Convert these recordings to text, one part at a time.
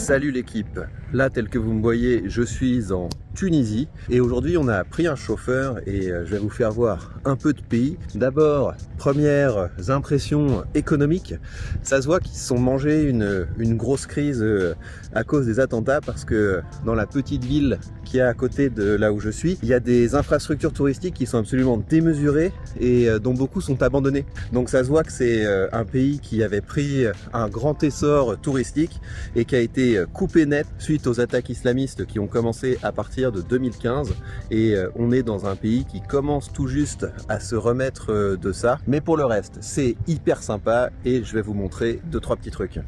Salut l'équipe, là tel que vous me voyez, je suis en Tunisie et aujourd'hui on a pris un chauffeur et je vais vous faire voir un peu de pays. D'abord, premières impressions économiques, ça se voit qu'ils se sont mangés une grosse crise à cause des attentats parce que dans la petite ville qui est à côté de là où je suis, il y a des infrastructures touristiques qui sont absolument démesurées et dont beaucoup sont abandonnées. Donc ça se voit que c'est un pays qui avait pris un grand essor touristique et qui a été coupé net suite aux attaques islamistes qui ont commencé à partir de 2015 et on est dans un pays qui commence tout juste à se remettre de ça. Mais pour le reste, c'est hyper sympa et je vais vous montrer 2-3 petits trucs.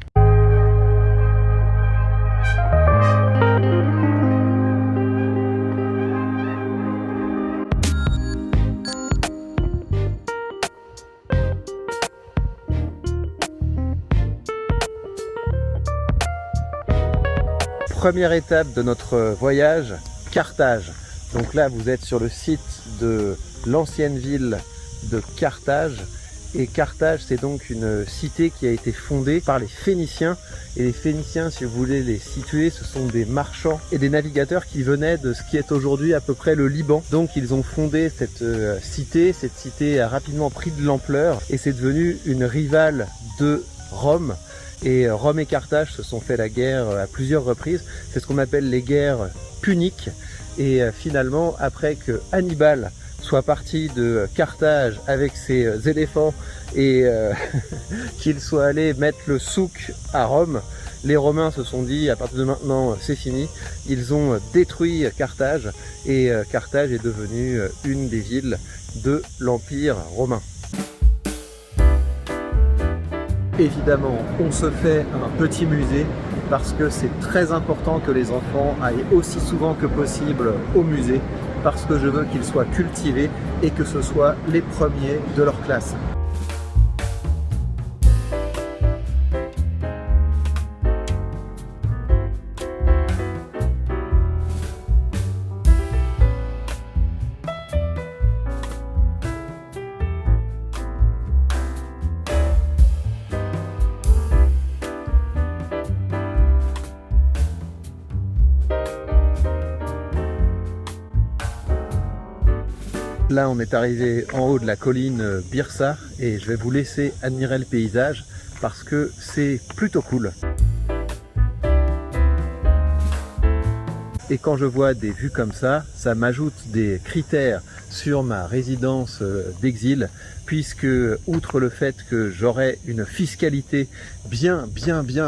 Première étape de notre voyage, Carthage. Donc là, vous êtes sur le site de l'ancienne ville de Carthage. Et Carthage, c'est donc une cité qui a été fondée par les Phéniciens. Et les Phéniciens, si vous voulez les situer, ce sont des marchands et des navigateurs qui venaient de ce qui est aujourd'hui à peu près le Liban. Donc ils ont fondé cette cité. Cette cité a rapidement pris de l'ampleur et c'est devenu une rivale de Rome. Et Rome et Carthage se sont fait la guerre à plusieurs reprises. C'est ce qu'on appelle les guerres puniques. Et finalement, après que Hannibal soit parti de Carthage avec ses éléphants et qu'il soit allé mettre le souk à Rome, les Romains se sont dit à partir de maintenant c'est fini. Ils ont détruit Carthage et Carthage est devenue une des villes de l'Empire romain. Évidemment, on se fait un petit musée parce que c'est très important que les enfants aillent aussi souvent que possible au musée parce que je veux qu'ils soient cultivés et que ce soit les premiers de leur classe. Là, on est arrivé en haut de la colline Birsa et je vais vous laisser admirer le paysage parce que c'est plutôt cool. Et quand je vois des vues comme ça, ça m'ajoute des critères sur ma résidence d'exil puisque, outre le fait que j'aurai une fiscalité bien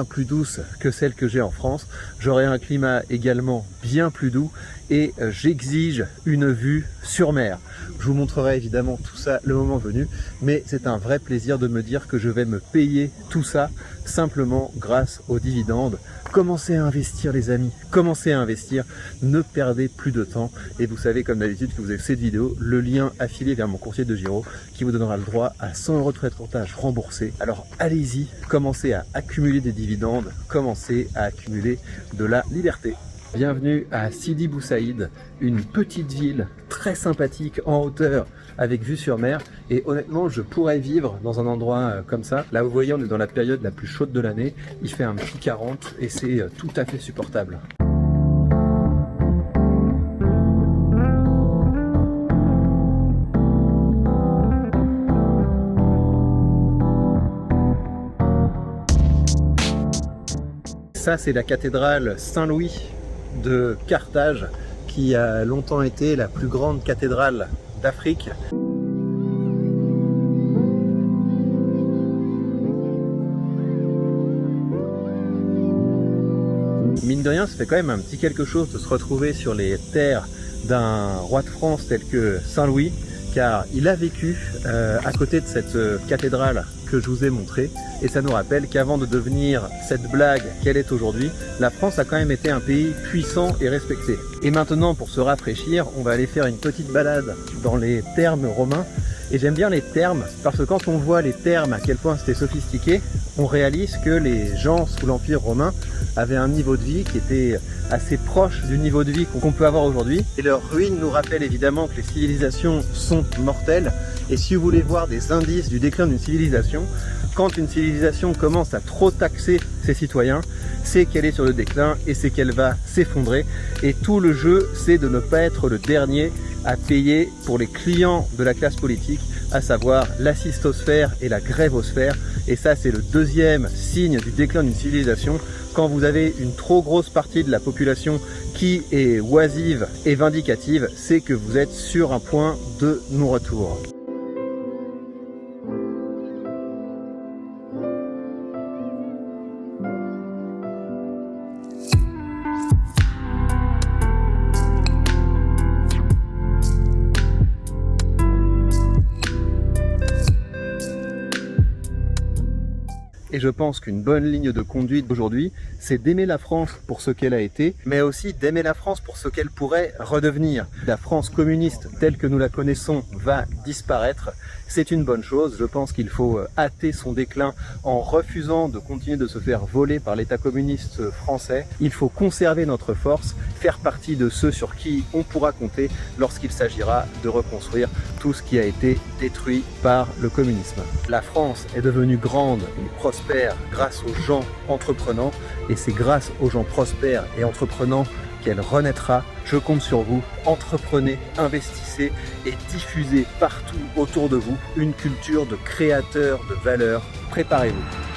plus douce que celle que j'ai en France, j'aurai un climat également bien plus doux et j'exige une vue sur mer. Je vous montrerai évidemment tout ça le moment venu, mais c'est un vrai plaisir de me dire que je vais me payer tout ça simplement grâce aux dividendes. Commencez à investir les amis, commencez à investir, ne perdez plus de temps et vous savez comme d'habitude que vous avez cette vidéo, le lien affilié vers mon courtier de Giro qui vous donnera le droit à 100 € de frais de courtage remboursés. Alors allez-y, commencez à accumuler des dividendes, commencez à accumuler de la liberté. Bienvenue à Sidi Bou Saïd, une petite ville très sympathique en hauteur avec vue sur mer et honnêtement je pourrais vivre dans un endroit comme ça. Là vous voyez on est dans la période la plus chaude de l'année, il fait un petit 40 et c'est tout à fait supportable. Ça c'est la cathédrale Saint-Louis de Carthage qui a longtemps été la plus grande cathédrale d'Afrique. Mine de rien, ça fait quand même un petit quelque chose de se retrouver sur les terres d'un roi de France tel que Saint-Louis, car il a vécu à côté de cette cathédrale que je vous ai montré et ça nous rappelle qu'avant de devenir cette blague qu'elle est aujourd'hui, la France a quand même été un pays puissant et respecté. Et maintenant, pour se rafraîchir, on va aller faire une petite balade dans les thermes romains. Et j'aime bien les thermes parce que quand on voit les thermes, à quel point c'était sophistiqué, on réalise que les gens sous l'Empire romain avaient un niveau de vie qui était assez proche du niveau de vie qu'on peut avoir aujourd'hui. Et leurs ruines nous rappellent évidemment que les civilisations sont mortelles. Et si vous voulez voir des indices du déclin d'une civilisation, quand une civilisation commence à trop taxer ses citoyens, c'est qu'elle est sur le déclin et c'est qu'elle va s'effondrer. Et tout le jeu, c'est de ne pas être le dernier à payer pour les clients de la classe politique, à savoir l'assistosphère et la grévosphère. Et ça, c'est le deuxième signe du déclin d'une civilisation. Quand vous avez une trop grosse partie de la population qui est oisive et vindicative, c'est que vous êtes sur un point de non-retour. Et je pense qu'une bonne ligne de conduite aujourd'hui, c'est d'aimer la France pour ce qu'elle a été, mais aussi d'aimer la France pour ce qu'elle pourrait redevenir. La France communiste telle que nous la connaissons va disparaître. C'est une bonne chose. Je pense qu'il faut hâter son déclin en refusant de continuer de se faire voler par l'État communiste français. Il faut conserver notre force, faire partie de ceux sur qui on pourra compter lorsqu'il s'agira de reconstruire tout ce qui a été détruit par le communisme. La France est devenue grande et prospère grâce aux gens entreprenants, et c'est grâce aux gens prospères et entreprenants qu'elle renaîtra. Je compte sur vous. Entreprenez, investissez et diffusez partout autour de vous une culture de créateurs de valeur. Préparez-vous.